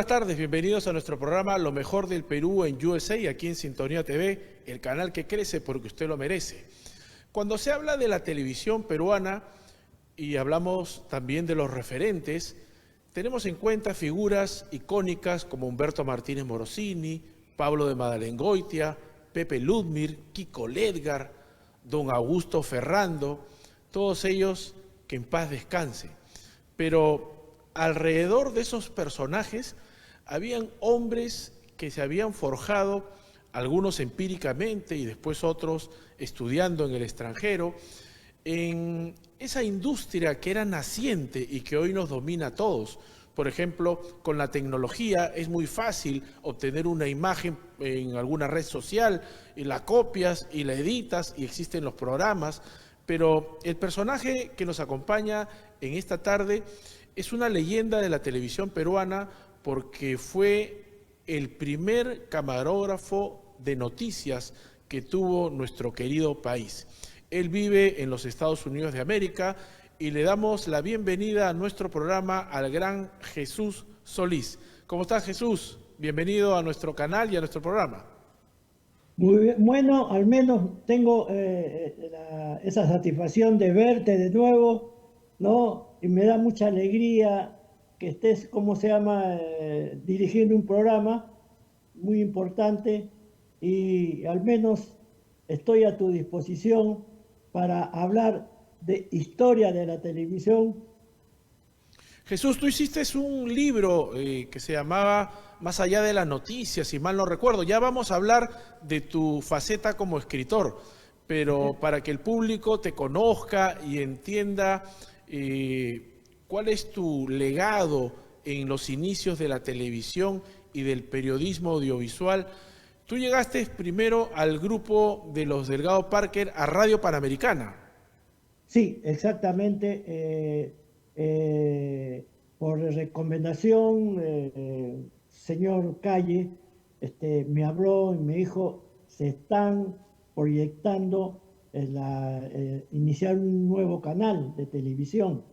tardes, bienvenidos a nuestro programa Lo Mejor del Perú en USA, aquí en Sintonía TV, el canal que crece porque usted lo merece. Cuando se habla de la televisión peruana y hablamos también de los referentes, tenemos en cuenta figuras icónicas como Humberto Martínez Morosini, Pablo de Madalengoitia, Pepe Ludmir, Kiko Ledgar, don Augusto Ferrando, todos ellos que en paz descansen. Pero alrededor de esos personajes habían hombres que se habían forjado, algunos empíricamente y después otros estudiando en el extranjero, en esa industria que era naciente y que hoy nos domina a todos. Por ejemplo, con la tecnología es muy fácil obtener una imagen en alguna red social y la copias y la editas y existen los programas, pero el personaje que nos acompaña en esta tarde es una leyenda de la televisión peruana porque fue el primer camarógrafo de noticias que tuvo nuestro querido país. Él vive en los Estados Unidos de América y le damos la bienvenida a nuestro programa al gran Jesús Solís. ¿Cómo estás, Jesús? Bienvenido a nuestro canal y a nuestro programa. Muy bien. Bueno, al menos tengo esa satisfacción de verte de nuevo, ¿no? Y me da mucha alegría que estés, ¿cómo se llama?, dirigiendo un programa muy importante y al menos estoy a tu disposición para hablar de historia de la televisión. Jesús, tú hiciste un libro que se llamaba Más allá de las noticias, si mal no recuerdo. Ya vamos a hablar de tu faceta como escritor, pero para que el público te conozca y entienda cuál es tu legado en los inicios de la televisión y del periodismo audiovisual. Tú llegaste primero al grupo de los Delgado Parker a Radio Panamericana. Sí, exactamente. Por recomendación, señor Calle, me habló y me dijo, se están proyectando iniciar un nuevo canal de televisión,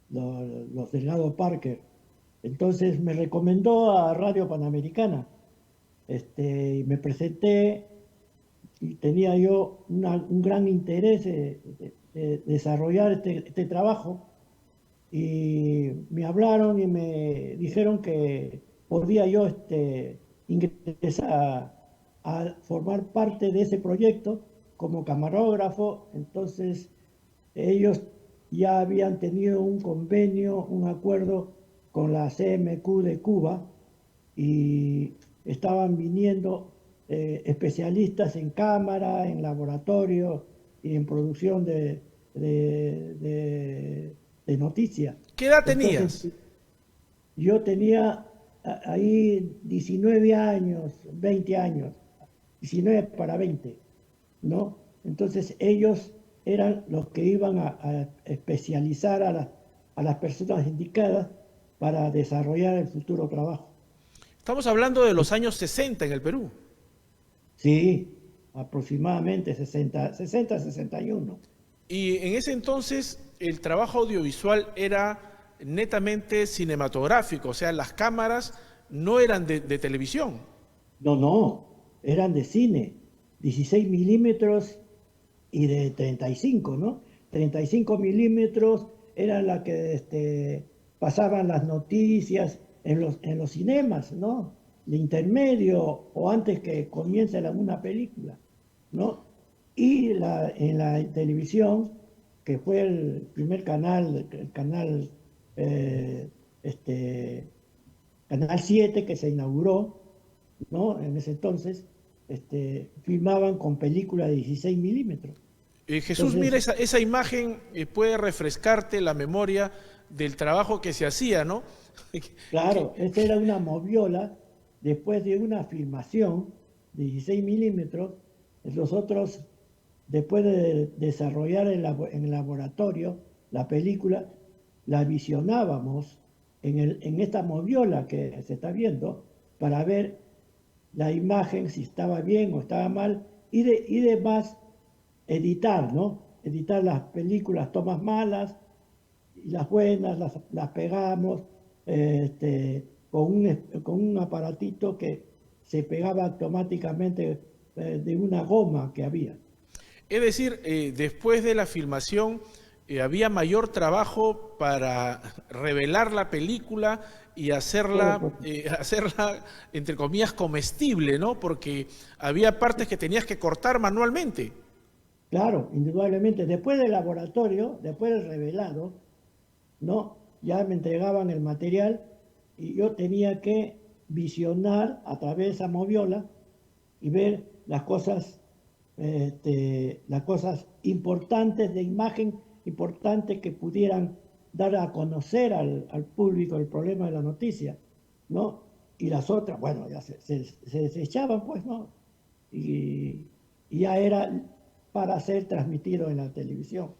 los Delgado Parker. Entonces me recomendó a Radio Panamericana. Y me presenté y tenía yo un gran interés de desarrollar este trabajo y me hablaron y me dijeron que podía yo ingresar a formar parte de ese proyecto como camarógrafo. Entonces ellos ya habían tenido un convenio, un acuerdo con la CMQ de Cuba y estaban viniendo especialistas en cámara, en laboratorio y en producción de noticias. ¿Qué edad Entonces tenías? yo tenía ahí 19 años, 20 años, 19 para 20, ¿no? Entonces ellos eran los que iban a especializar a las personas indicadas para desarrollar el futuro trabajo. Estamos hablando de los años 60 en el Perú. Sí, aproximadamente 61. Y en ese entonces el trabajo audiovisual era netamente cinematográfico, o sea, las cámaras no eran de televisión. No, no, eran de cine, 16 milímetros y de 35, ¿no? 35 milímetros era la que pasaban las noticias en los cinemas, ¿no? De intermedio o antes que comience una película, ¿no? Y en la televisión, que fue el primer canal, el canal, eh, este, Canal 7 que se inauguró, ¿no? En ese entonces, filmaban con película de 16 milímetros. Jesús, mira, Entonces, esa imagen puede refrescarte la memoria del trabajo que se hacía, ¿no? claro, Que- esta era una moviola después de una filmación de 16 milímetros. Nosotros, después de desarrollar en el laboratorio la película, la visionábamos en esta moviola que se está viendo para ver la imagen si estaba bien o estaba mal y demás editar, ¿no? Editar las películas, tomas malas y las buenas, las pegamos, con un aparatito que se pegaba automáticamente de una goma que había. Es decir, después de la filmación había mayor trabajo para revelar la película y hacerla, entre comillas, comestible, ¿no? Porque había partes que tenías que cortar manualmente. Claro, indudablemente. Después del laboratorio, después del revelado, ¿no? Ya me entregaban el material y yo tenía que visionar a través de esa moviola y ver las cosas importantes de imagen, importantes que pudieran dar a conocer al público el problema de la noticia, ¿no? Y las otras, bueno, ya se desechaban, pues, ¿no? Y, y ya era para ser transmitido en la televisión.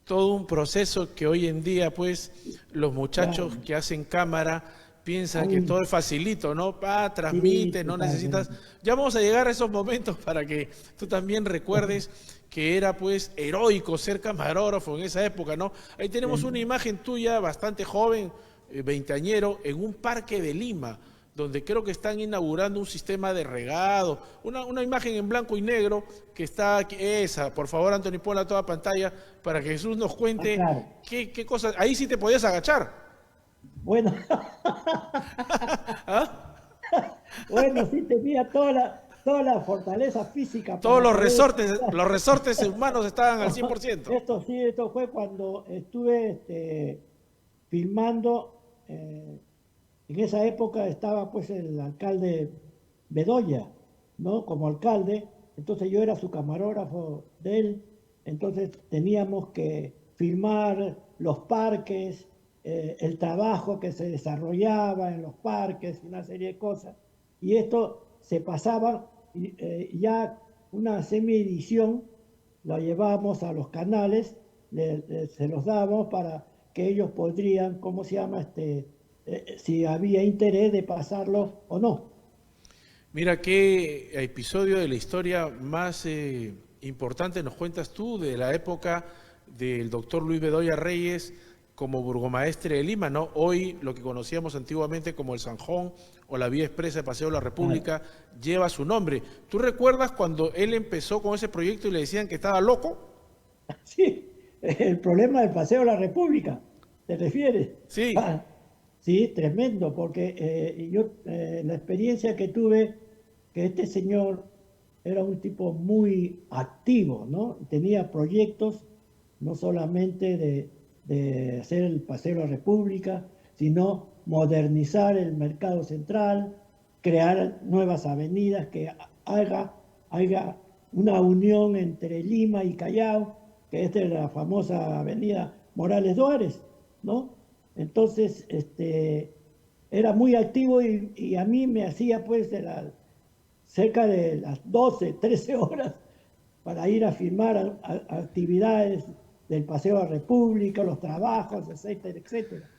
Todo un proceso que hoy en día, pues, los Claro, muchachos que hacen cámara piensan que aún, todo es facilito, ¿no? sí, Transmite, no necesitas. totalmente. Ya vamos a llegar a esos momentos para que tú también recuerdes que era, pues, heroico ser camarógrafo en esa época, ¿no? Ahí tenemos una imagen tuya bastante joven, veinteañero, en un parque de Lima, donde creo que están inaugurando un sistema de regado, una imagen en blanco y negro que está aquí, esa, por favor Anthony, ponla a toda pantalla para que Jesús nos Ah, cuente claro. qué cosas, ahí sí te podías agachar, Bueno, ¿ah? bueno, sí tenía toda la fortaleza física Todos para poder. los resortes humanos estaban al 100%. Esto sí, esto fue cuando estuve filmando. En esa época estaba pues el alcalde Bedoya, ¿no? Como alcalde. Entonces yo era su camarógrafo de él. Entonces teníamos que filmar los parques, el trabajo que se desarrollaba en los parques, una serie de cosas. Y esto se pasaba ya una semi-edición, la llevábamos a los canales, se los dábamos para que ellos podrían, ¿cómo se llama? Si había interés de pasarlo o no. Mira qué episodio de la historia más importante nos cuentas tú de la época del doctor Luis Bedoya Reyes como burgomaestre de Lima, ¿no? Hoy lo que conocíamos antiguamente como el Zanjón o la Vía Expresa de Paseo de la Claro. República lleva su nombre. ¿Tú recuerdas cuando él empezó con ese proyecto y le decían que estaba loco? Sí, el problema del Paseo de la República, ¿te refieres? Sí, Ah, sí, tremendo, porque la experiencia que tuve, que este señor era un tipo muy activo, ¿no? Tenía proyectos no solamente de hacer el Paseo de la República, sino modernizar el mercado central, crear nuevas avenidas que haga una unión entre Lima y Callao, que esta es la famosa avenida Morales Duárez, ¿no? Entonces, era muy activo y a mí me hacía pues cerca de las 12, 13 horas para ir a filmar actividades del Paseo de la República, los trabajos, etcétera, etcétera.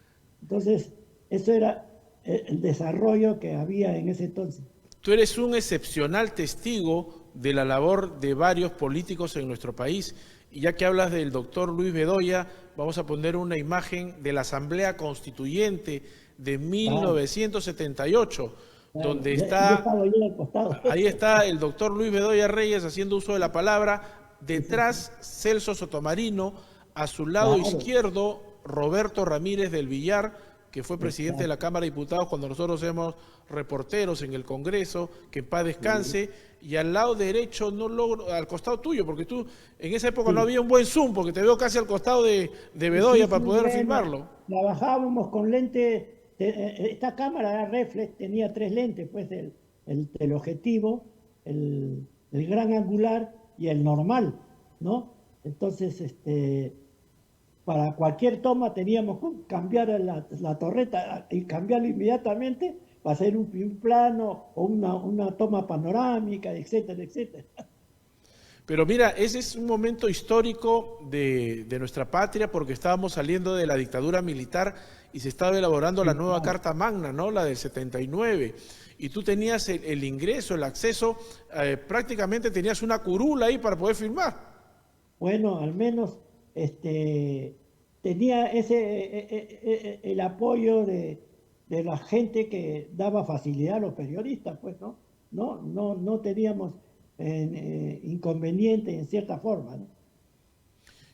Entonces, eso era el desarrollo que había en ese entonces. tú eres un excepcional testigo de la labor de varios políticos en nuestro país. Y ya que hablas del doctor Luis Bedoya, vamos a poner una imagen de la Asamblea Constituyente de Claro, 1978, claro. donde Yo está, estaba ahí al costado. ahí está el doctor Luis Bedoya Reyes haciendo uso de la palabra, Sí, sí, sí. detrás Celso Sotomarino, a su lado Claro, izquierdo Roberto Ramírez del Villar, que fue presidente de la exacto. Cámara de Diputados cuando nosotros éramos reporteros en el Congreso, que en paz Sí, descanse, y al lado derecho, no logro, al costado tuyo, porque tú en esa época no sí. había un buen zoom, porque te veo casi al costado de Sí, Bedoya para sí, poder bueno, filmarlo. trabajábamos con lente, esta cámara era reflex, tenía tres lentes, pues el teleobjetivo, el gran angular y el normal, ¿no? Entonces, para cualquier toma teníamos que cambiar la torreta y cambiarlo inmediatamente para hacer un plano o una toma panorámica, etcétera, etcétera. Pero mira, ese es un momento histórico de nuestra patria porque estábamos saliendo de la dictadura militar y se estaba elaborando la Sí, nueva claro. Carta Magna, ¿no? La del 79. Y tú tenías el ingreso, el acceso, prácticamente tenías una curula ahí para poder filmar. Bueno, al menos tenía el apoyo de la gente que daba facilidad a los periodistas, pues, ¿no? No teníamos inconveniente en cierta forma, ¿no?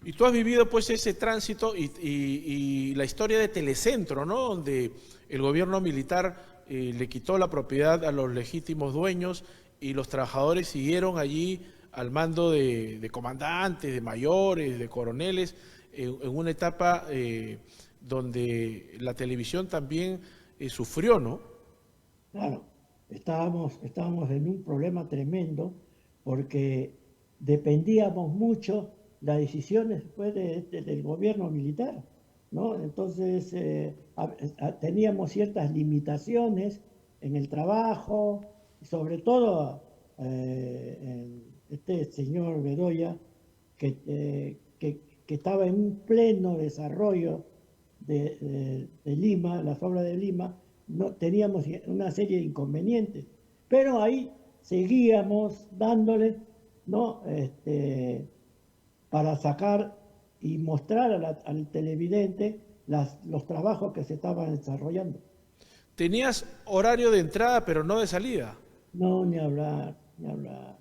Y tú has vivido pues ese tránsito y la historia de Telecentro, ¿no? Donde el gobierno militar le quitó la propiedad a los legítimos dueños y los trabajadores siguieron allí al mando de comandantes, de mayores, de coroneles, en una etapa donde la televisión también sufrió, ¿no? Claro, estábamos en un problema tremendo porque dependíamos mucho las decisiones después del gobierno militar, ¿no? Entonces teníamos ciertas limitaciones en el trabajo, sobre todo este señor Bedoya, que estaba en un pleno desarrollo de Lima, las obras de Lima, no, teníamos una serie de inconvenientes, pero ahí seguíamos dándole, ¿no? Para sacar y mostrar al televidente los trabajos que se estaban desarrollando. Tenías horario de entrada, pero no de salida. No, ni hablar, ni hablar.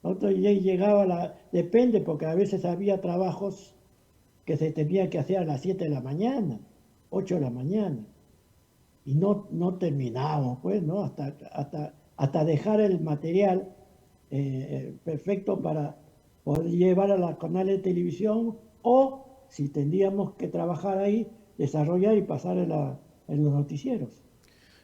Nosotros ya llegaba depende, porque a veces había trabajos que se tenía que hacer a las 7 de la mañana, 8 de la mañana. Y no terminamos, pues, ¿no? Hasta dejar el material perfecto para poder llevar a la canal de televisión o, si tendríamos que trabajar ahí, desarrollar y pasar en los noticieros.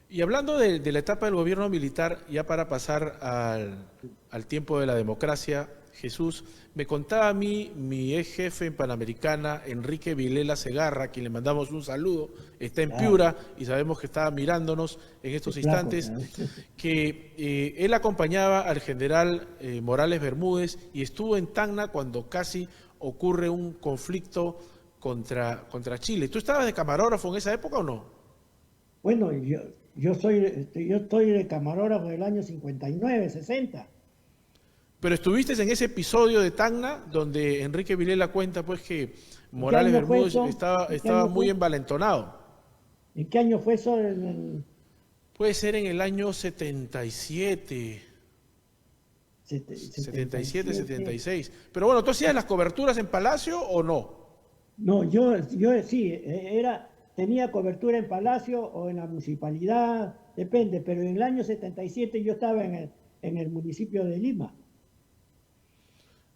Y hablando de la etapa del gobierno militar, ya para pasar al tiempo de la democracia, Jesús, me contaba a mí mi ex jefe en Panamericana, Enrique Vilela Segarra, a quien le mandamos un saludo, está en Claro, Piura y sabemos que está mirándonos en qué estos flaco, instantes, claro. que él acompañaba al general Morales Bermúdez y estuvo en Tacna cuando casi ocurre un conflicto contra Chile. ¿Tú estabas de camarógrafo en esa época o no? Bueno, yo estoy de camarógrafo del año 59, 60. Pero estuviste en ese episodio de Tacna donde Enrique Vilela cuenta pues que ¿En qué Morales año fue Bermúdez eso? ¿En qué estaba año muy fue? envalentonado. ¿En qué año fue eso? Puede ser en el año 77, 77, 77. 76. Pero bueno, ¿tú hacías las coberturas en Palacio o no? No, yo sí, tenía cobertura en Palacio o en la municipalidad, depende, pero en el año 77 yo estaba en el municipio de Lima.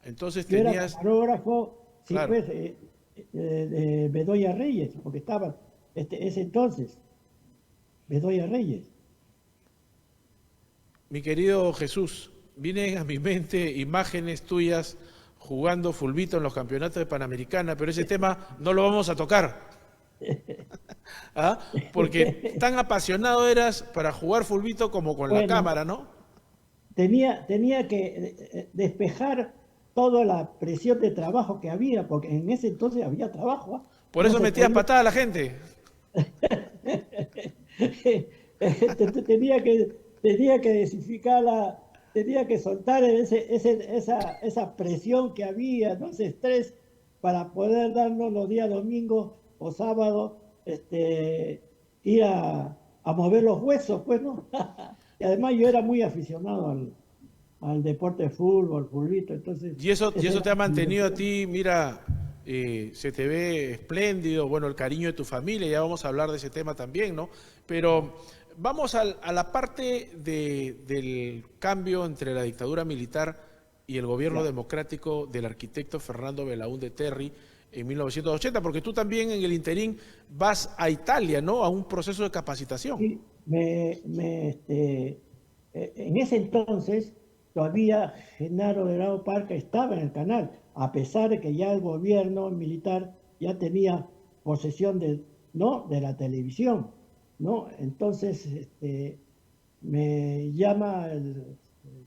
Entonces Yo era tenías, camarógrafo, sí, claro, pues, de Bedoya Reyes, porque estaba ese entonces, Bedoya Reyes. mi querido Jesús, vienen a mi mente imágenes tuyas jugando fulbito en los campeonatos de Panamericana, pero ese tema no lo vamos a tocar. ¿Ah? Porque tan apasionado eras para jugar fulbito como con la Bueno, cámara, ¿no? tenía que despejar toda la presión de trabajo que había, porque en ese entonces había trabajo, ¿ah? Por No eso se metías podía. patada a la gente. Tenía que desificar tenía que soltar esa presión que había, ¿no? Ese estrés para poder darnos los días domingos o sábados, ir a mover los huesos, pues, ¿no? Y además yo era muy aficionado al deporte de fútbol, fulbito, entonces Y esa eso era te ha mi mantenido a diversión. ti, mira, se te ve espléndido, bueno, el cariño de tu familia, ya vamos a hablar de ese tema también, ¿no? Pero vamos a la parte del cambio entre la dictadura militar y el gobierno Ya. democrático del arquitecto Fernando Belaúnde Terry en 1980, porque tú también en el interín vas a Italia, ¿no? A un proceso de capacitación. Y en ese entonces todavía Genaro Delgado Parca estaba en el canal, a pesar de que ya el gobierno militar ya tenía posesión ¿no? de la televisión, ¿no? Entonces me llama el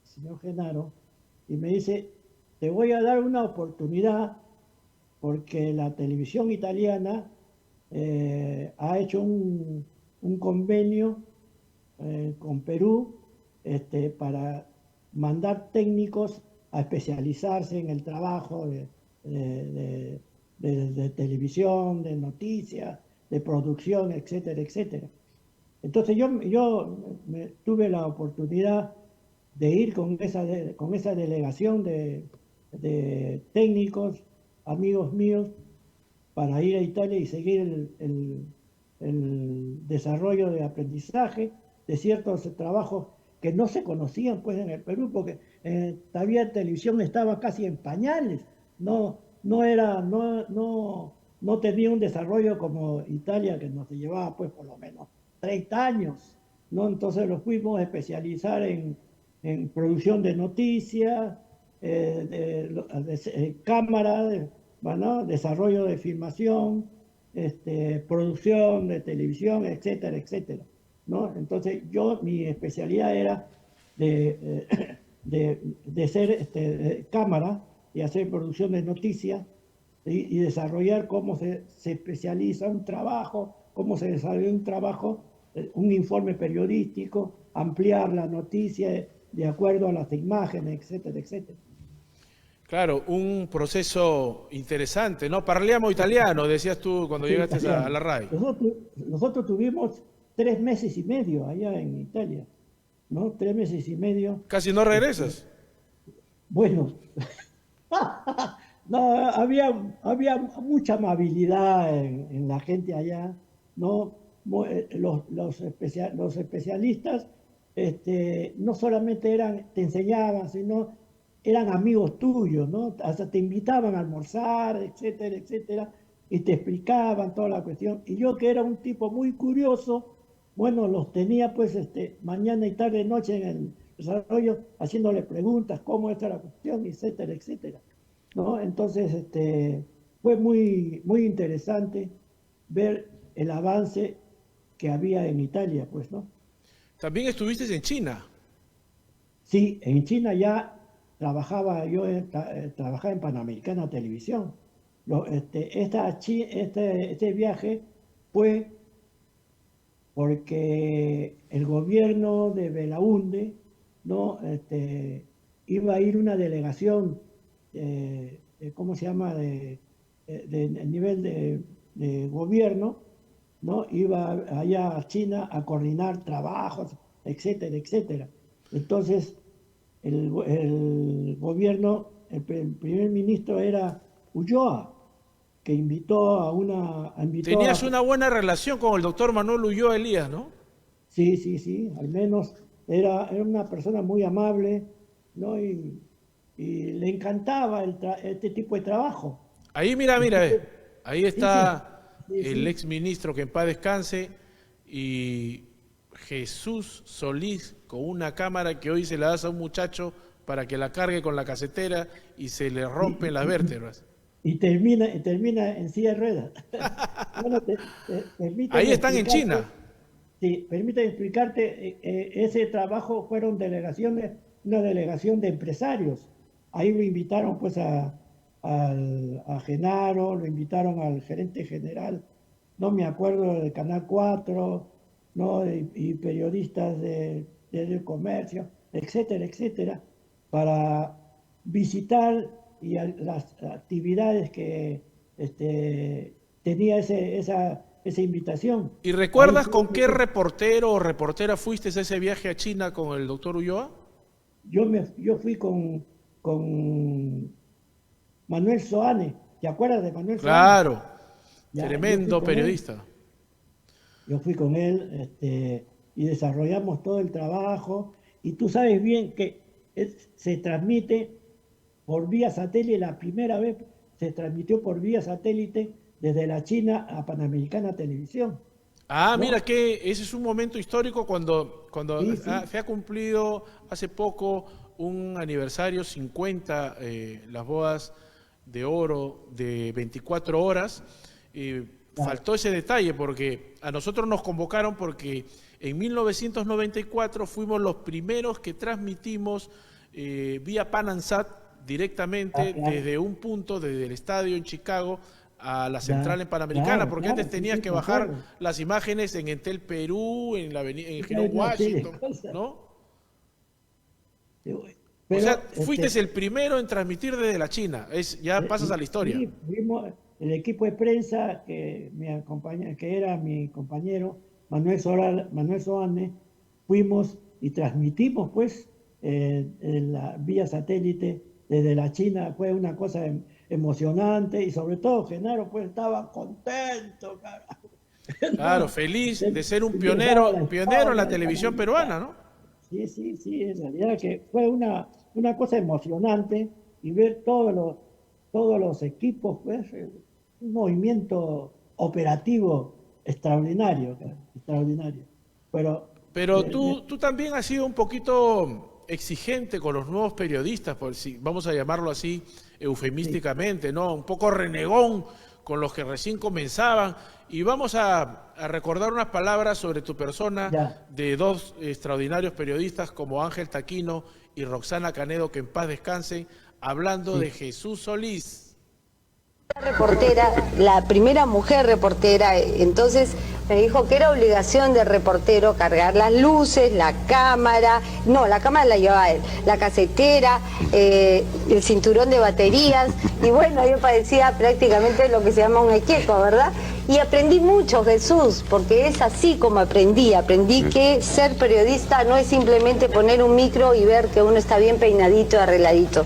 señor Genaro y me dice, te voy a dar una oportunidad porque la televisión italiana ha hecho un convenio con Perú, para mandar técnicos a especializarse en el trabajo de- de televisión, de noticias, de producción, etcétera, etcétera. Entonces tuve la oportunidad de ir con esa delegación de técnicos, amigos míos, para ir a Italia y seguir el desarrollo de aprendizaje de ciertos trabajos que no se conocían pues en el Perú, porque todavía televisión estaba casi en pañales, no tenía un desarrollo como Italia, que nos llevaba pues por lo menos 30 años, ¿no? Entonces lo fuimos a especializar en producción de noticias, cámara, bueno, desarrollo de filmación, producción de televisión, etcétera, etcétera, ¿no? Entonces mi especialidad era de, de ser cámara y hacer producción de noticias y desarrollar cómo se especializa un trabajo, cómo se desarrolla un trabajo, un informe periodístico, ampliar la noticia de acuerdo a las imágenes, etcétera, etcétera. Claro, un proceso interesante, ¿no? Parliamo italiano, decías tú cuando Sí, llegaste a italiano. la RAI. Nosotros tuvimos 3 meses y medio allá en Italia, ¿no? 3 meses y medio. Casi no Este, regresas. bueno, no, había mucha amabilidad en la gente allá, ¿no? Los especialistas no solamente te enseñaban, sino eran amigos tuyos, ¿no? Hasta te invitaban a almorzar, etcétera, etcétera, y te explicaban toda la cuestión. Y yo, que era un tipo muy curioso, bueno, los tenía pues mañana y tarde, noche en el desarrollo, haciéndole preguntas, cómo está la cuestión, etcétera, etcétera, ¿no? Entonces, fue muy interesante ver el avance que había en Italia, pues, ¿no? También estuviste en China. Sí, en China ya trabajaba en Panamericana Televisión. Este viaje fue porque el gobierno de Belaúnde, ¿no? Iba a ir una delegación, ¿cómo se llama?, de nivel de gobierno, ¿no? Iba allá a China a coordinar trabajos, etcétera, etcétera. Entonces, el gobierno, el primer ministro era Ulloa, que invitó Tenías a, una buena relación con el doctor Manuel Ulloa Elías, ¿no? sí, sí, sí, al menos era una persona muy amable, ¿no? Y le encantaba este tipo de trabajo. Ahí, mira, mira, Entonces, ahí sí, sí, está sí, el sí. ex ministro que en paz descanse y Jesús Solís con una cámara que hoy se la das a un muchacho para que la cargue con la casetera y se le Y, rompen las y- y- vértebras. y termina en silla de ruedas. Bueno, Ahí permíteme están en explicarte. China. Sí, permíteme explicarte, ese trabajo fueron una delegación de empresarios. Ahí lo invitaron pues a Genaro, lo invitaron al gerente general, no me acuerdo, del Canal 4, ¿no? Y periodistas del comercio, etcétera, etcétera, para visitar las actividades que tenía esa invitación. ¿Y Ahí recuerdas con qué reportero o reportera fuiste a ese viaje a China con el doctor Ulloa? yo fui con Manuel Soane. ¿Te acuerdas de Manuel Soane? Claro, Ya, tremendo periodista. yo fui con él, y desarrollamos todo el trabajo. Y tú sabes bien que se transmite por vía satélite, la primera vez se transmitió por vía satélite desde la China a Panamericana Televisión, Ah, mira ¿no? que ese es un momento histórico cuando Sí, sí, se ha cumplido hace poco un aniversario 50, las bodas de oro de 24 horas. claro, Faltó ese detalle porque a nosotros nos convocaron porque en 1994 fuimos los primeros que transmitimos vía Panansat directamente claro, desde un punto, desde el estadio en Chicago, a la central ya, en Panamericana, claro, porque antes claro, sí, tenías sí, que me bajar acuerdo. las imágenes en Entel Perú, en el Y hay Girón una serie de Washington, cosas. ¿no? O sea, Pero, fuiste el primero en transmitir desde la China, ya pasas a la historia. sí, vimos el equipo de prensa que era mi compañero, Manuel Soane, fuimos y transmitimos pues en la vía satélite desde la China. Fue una cosa emocionante y sobre todo Genaro pues estaba contento, carajo. Claro, feliz de ser un Y les daba la pionero en la espalda, el televisión canal. peruana, ¿no? Sí, sí, sí, en realidad que fue una cosa emocionante y ver todos los equipos, pues, un movimiento operativo extraordinario, cara, extraordinario. Pero Pero tú también has sido un poquito exigente con los nuevos periodistas, por si vamos a llamarlo así sí, eufemísticamente, ¿no? Un poco renegón con los que recién comenzaban. Y vamos a recordar unas palabras sobre tu persona ya, de dos extraordinarios periodistas como Ángel Taquino y Roxana Canedo, que en paz descansen, hablando de sí, Jesús Solís. Reportera, la primera mujer reportera, entonces me dijo que era obligación del reportero cargar las luces, la cámara, no, la cámara la llevaba él, la casetera, el cinturón de baterías, y bueno, yo parecía prácticamente lo que se llama un equeco, ¿verdad? Y aprendí mucho, Jesús, porque es así como aprendí que ser periodista no es simplemente poner un micro y ver que uno está bien peinadito, arregladito.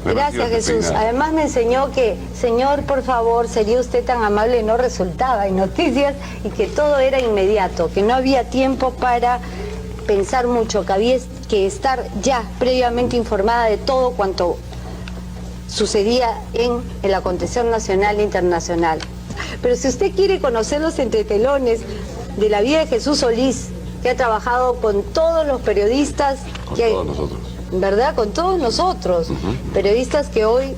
Gracias, Jesús. Además me enseñó que, Señor, por favor, sería usted tan amable, no resultaba en noticias y que todo era inmediato, que no había tiempo para pensar mucho, que había que estar ya previamente informada de todo cuanto sucedía en el acontecer nacional e internacional. Pero si usted quiere conocer los entretelones de la vida de Jesús Solís, que ha trabajado con todos los periodistas, con todos nosotros, ¿verdad? Con todos nosotros, periodistas que hoy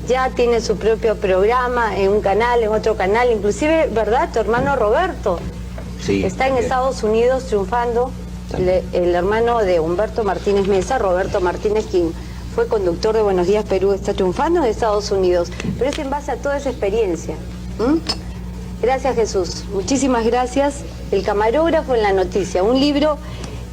ya tienen su propio programa en un canal, en otro canal, inclusive, ¿verdad? Tu hermano Roberto sí, está en Estados Unidos triunfando, el hermano de Humberto Martínez Mesa, Roberto Martínez, quien fue conductor de Buenos Días Perú, está triunfando en Estados Unidos, pero es en base a toda esa experiencia. Gracias, Jesús, muchísimas gracias. El camarógrafo en la noticia, un libro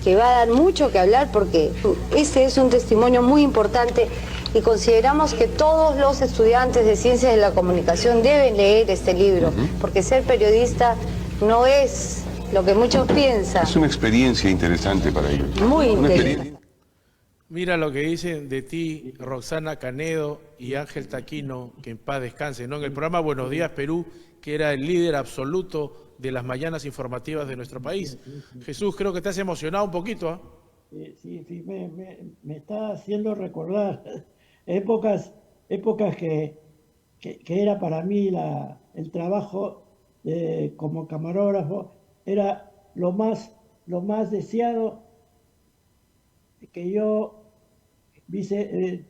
que va a dar mucho que hablar porque ese es un testimonio muy importante y consideramos que todos los estudiantes de Ciencias de la Comunicación deben leer este libro, porque ser periodista no es lo que muchos piensan. es una experiencia interesante para ellos. Muy Una interesante. Mira lo que dicen de ti Roxana Canedo y Ángel Taquino, que en paz descansen, ¿no? En el programa Buenos Días Perú, que era el líder absoluto de las mañanas informativas de nuestro país. Jesús, creo que te has emocionado un poquito, ¿ah? sí, sí, me está haciendo recordar épocas que era para mí el trabajo como camarógrafo, era lo más deseado que yo que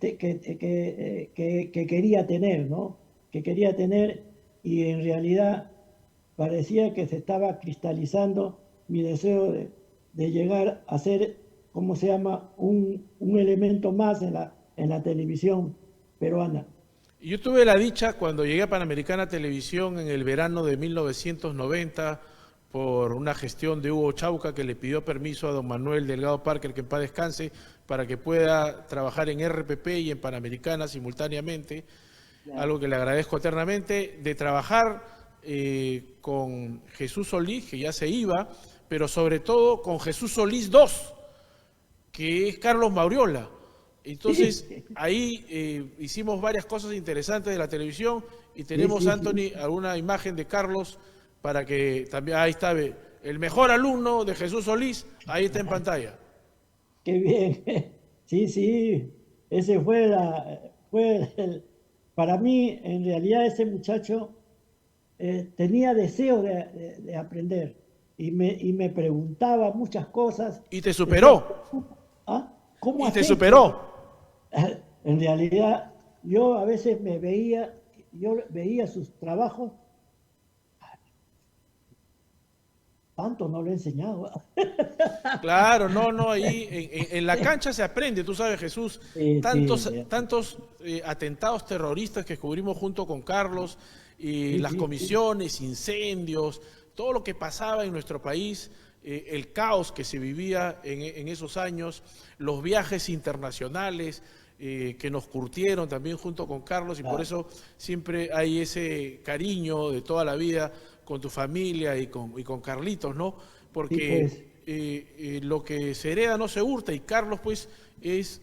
quería tener, ¿no? Que quería tener y en realidad parecía que se estaba cristalizando mi deseo de llegar a ser, ¿cómo se llama?, un elemento más en la televisión peruana. Yo tuve la dicha cuando llegué a Panamericana Televisión en el verano de 1990 por una gestión de Hugo Chauca que le pidió permiso a don Manuel Delgado Parker, que en paz descanse, para que pueda trabajar en RPP y en Panamericana simultáneamente, algo que le agradezco eternamente, de trabajar con Jesús Solís, que ya se iba, pero sobre todo con Jesús Solís II, que es Carlos Mauriola. Entonces, ahí hicimos varias cosas interesantes de la televisión y tenemos, Anthony, alguna imagen de Carlos para que también, ahí está, el mejor alumno de Jesús Solís, ahí está en pantalla. Qué bien, sí, sí, ese para mí, en realidad ese muchacho tenía deseo de aprender y me preguntaba muchas cosas. Y te Decía, superó. ¿ah? ¿Cómo Y has te hecho? superó. En realidad, yo a veces yo veía sus trabajos, tanto no lo he enseñado. Claro, no, ahí en la cancha se aprende, tú sabes, Jesús, Sí, tantos atentados terroristas que cubrimos junto con Carlos, y las sí. comisiones, incendios, todo lo que pasaba en nuestro país, el caos que se vivía en esos años, los viajes internacionales, que nos curtieron también junto con Carlos, y por eso siempre hay ese cariño de toda la vida con tu familia y con Carlitos, ¿no? Porque Sí, pues. lo que se hereda no se hurta, y Carlos pues es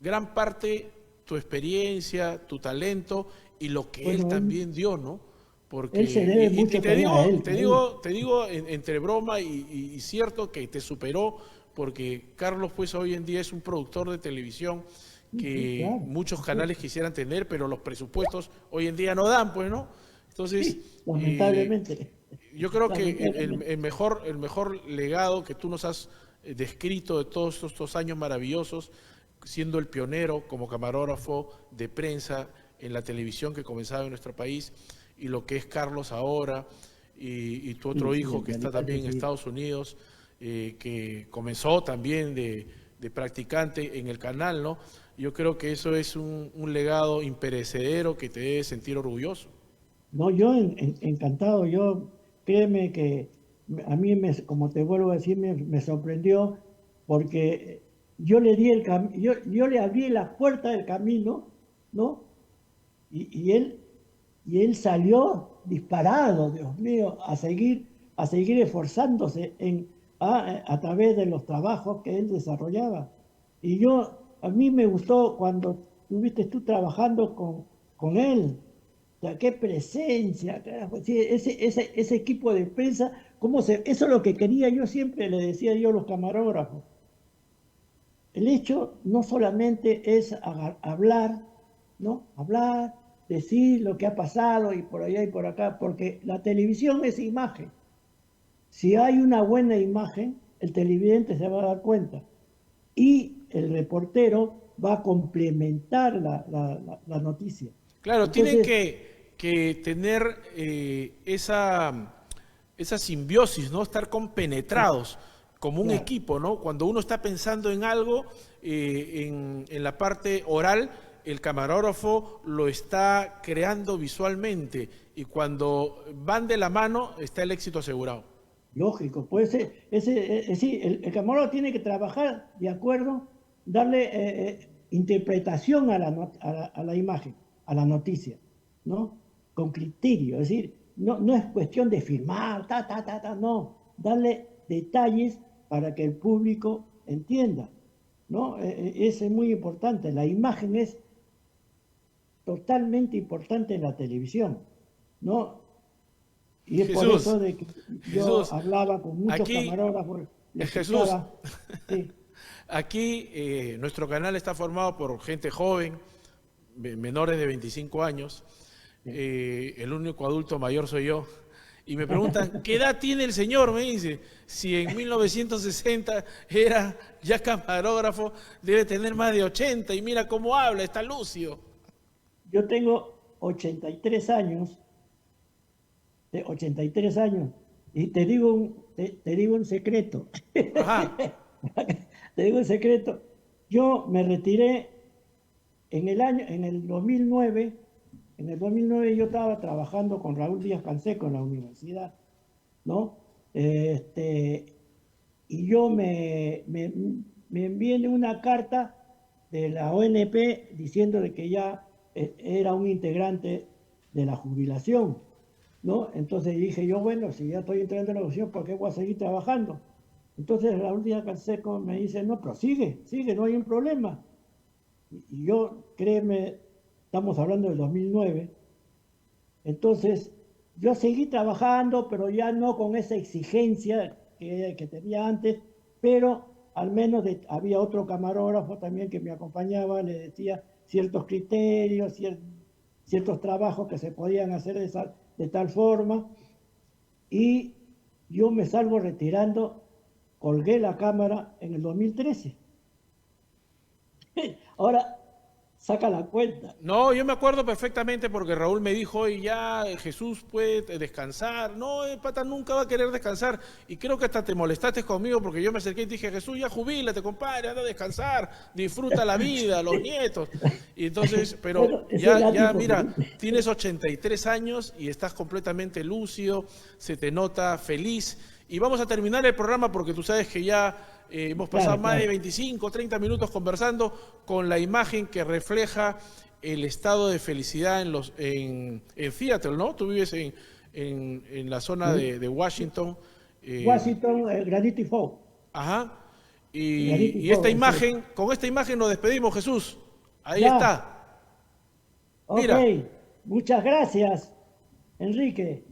gran parte tu experiencia, tu talento y lo que él Bueno, también dio, ¿no? Porque, él se debe mucho te también a él. te digo entre broma y cierto que te superó, porque Carlos pues hoy en día es un productor de televisión Sí, que claro. muchos canales quisieran tener, pero los presupuestos hoy en día no dan, pues, ¿no? Entonces, Sí, lamentablemente. yo creo que Lamentablemente. el mejor legado que tú nos has descrito de todos estos años maravillosos, siendo el pionero como camarógrafo de prensa en la televisión que comenzaba en nuestro país, y lo que es Carlos ahora, y tu otro Sí, hijo en que está realidad también que en sí. Estados Unidos, que comenzó también de practicante en el canal, ¿no? Yo creo que eso es un legado imperecedero que te debe sentir orgulloso. No, yo encantado, yo créeme que a mí, como te vuelvo a decir, me sorprendió porque yo le di yo le abrí la puerta del camino, ¿no? Y, y él, y él salió disparado, Dios mío, a seguir esforzándose a través de los trabajos que él desarrollaba. Y a mí me gustó cuando estuviste tú trabajando con él. O sea, qué presencia, carajo. Sí, ese equipo de prensa, eso es lo que quería yo siempre, le decía yo a los camarógrafos. El hecho no solamente es hablar, ¿no? Hablar, decir lo que ha pasado y por allá y por acá, porque la televisión es imagen. Si hay una buena imagen, el televidente se va a dar cuenta y el reportero va a complementar la noticia. Claro, tienen Entonces, que tener esa simbiosis, ¿no? Estar compenetrados como un claro, equipo, ¿no? Cuando uno está pensando en algo, en la parte oral, el camarógrafo lo está creando visualmente, y cuando van de la mano está el éxito asegurado. lógico, pues sí, el camarógrafo tiene que trabajar de acuerdo, darle interpretación a la imagen, a la noticia, ¿no? Con criterio, es decir, no es cuestión de filmar, no, darle detalles para que el público entienda, ¿no? Eso es muy importante, la imagen es totalmente importante en la televisión, ¿no? Y es por Jesús, eso de que yo Jesús, hablaba con muchos aquí, camarógrafos, les Jesús, explicaba, sí, aquí nuestro canal está formado por gente joven, menores de 25 años, sí. el único adulto mayor soy yo, y me preguntan, ¿qué edad tiene el señor? Me dice, si en 1960 era ya camarógrafo, debe tener más de 80, y mira cómo habla, está lúcido. Yo tengo 83 años, 83 años, y te digo un secreto, Ajá, te digo un secreto, yo me retiré en el 2009. En el 2009 yo estaba trabajando con Raúl Díaz Canseco en la universidad, ¿no? Y yo me envié una carta de la ONP diciendo de que ya era un integrante de la jubilación, ¿no? Entonces dije yo, bueno, si ya estoy integrante de la jubilación, ¿por qué voy a seguir trabajando? Entonces Raúl Díaz Canseco me dice, no, pero sigue, no hay un problema. Y yo, créeme, estamos hablando del 2009, entonces yo seguí trabajando, pero ya no con esa exigencia que tenía antes, pero al menos había otro camarógrafo también que me acompañaba, le decía ciertos criterios, ciertos trabajos que se podían hacer de tal forma, y yo me salgo retirando, colgué la cámara en el 2013. Ahora, saca la cuenta. no, yo me acuerdo perfectamente porque Raúl me dijo, oye, ya Jesús puede descansar. No, el pata nunca va a querer descansar. Y creo que hasta te molestaste conmigo porque yo me acerqué y dije, Jesús, ya jubílate, compadre, anda a descansar, disfruta la vida, los nietos. Y entonces, pero Bueno, ese es ya, tipo, mira, tienes 83 años y estás completamente lúcido, se te nota feliz. Y vamos a terminar el programa porque tú sabes que ya hemos pasado Claro, más de claro. 25, 30 minutos conversando con la imagen que refleja el estado de felicidad en Seattle, ¿no? Tú vives en la zona Sí. de Washington. Washington, Granite Falls. Ajá. Granite Y esta Falls, imagen, con esta imagen nos despedimos, Jesús. Ahí Ya. está. Ok, Mira. muchas gracias, Enrique.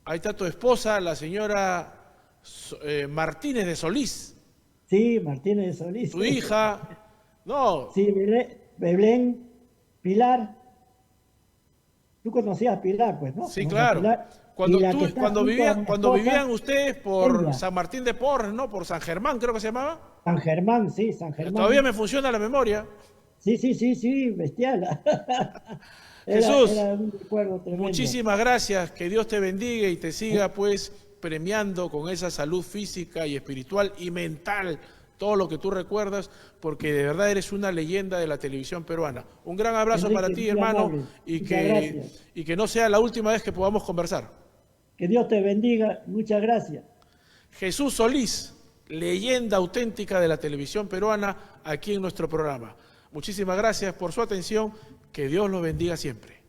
Ahí está tu esposa, la señora Martínez de Solís. Sí, Martínez de Solís. Tu hija. No, Sí, Belén, Pilar. Tú conocías a Pilar, pues, ¿no? sí, Conoces a claro. Pilar. Cuando, Y la que está junto a mi cuando esposa, vivían ustedes por ella. San Martín de Porres, ¿no? Por San Germán, creo que se llamaba. San Germán, sí, San Germán. Todavía me funciona la memoria. Sí, bestial. Jesús, Era un recuerdo tremendo. muchísimas gracias. Que Dios te bendiga y te siga, pues, premiando con esa salud física y espiritual y mental, todo lo que tú recuerdas, porque de verdad eres una leyenda de la televisión peruana. Un gran abrazo Enrique, para ti, muy hermano, amable. Muchas gracias. y que no sea la última vez que podamos conversar. Que Dios te bendiga. Muchas gracias. Jesús Solís, leyenda auténtica de la televisión peruana, aquí en nuestro programa. Muchísimas gracias por su atención. Que Dios los bendiga siempre.